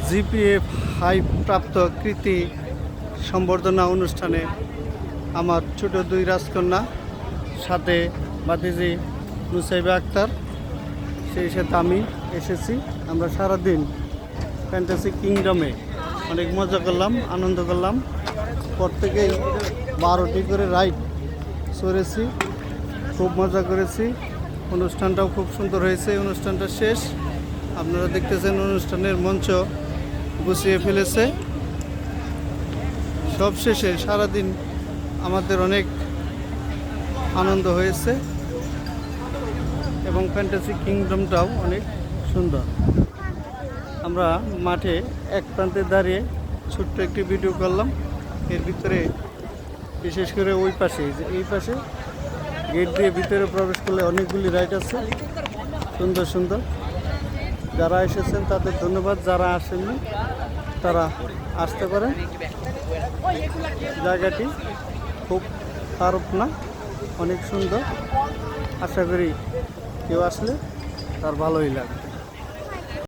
GPF high প্রাপ্ত কৃতি সম্বর্ধনা অনুষ্ঠানে আমার ছোট দুই রাজকন্যা সাথে ভাতিজি নুসাইবা আক্তার, সেই সাথে আমি এসেছি। আমরা সারাদিন ফ্যান্টাসি কিংডমে অনেক মজা করলাম, আনন্দ করলাম। প্রত্যেকেই 12টি করে রাইড চড়েছি, খুব মজা করেছি। অনুষ্ঠানটাও খুব সুন্দর হয়েছে। অনুষ্ঠানটা শেষ, আপনারা দেখতেছেন অনুষ্ঠানের মঞ্চ গুছিয়ে ফেলেছে। সব শেষে সারাদিন আমাদের অনেক আনন্দ হয়েছে এবং ফ্যান্টাসি কিংডমটাও অনেক সুন্দর। আমরা মাঠে এক প্রান্তে দাঁড়িয়ে ছোট্ট একটি ভিডিও করলাম। এর ভিতরে বিশেষ করে ওই পাশে, এই পাশে গেট দিয়ে ভিতরে প্রবেশ করলে অনেকগুলি রাইড আছে, সুন্দর সুন্দর। যারা এসেছেন তাদের ধন্যবাদ, যারা আসেননি তারা আসতে পারেন। জায়গাটি খুব খারাপ না, অনেক সুন্দর। আশা করি কেউ আসলে তার ভালোই লাগে।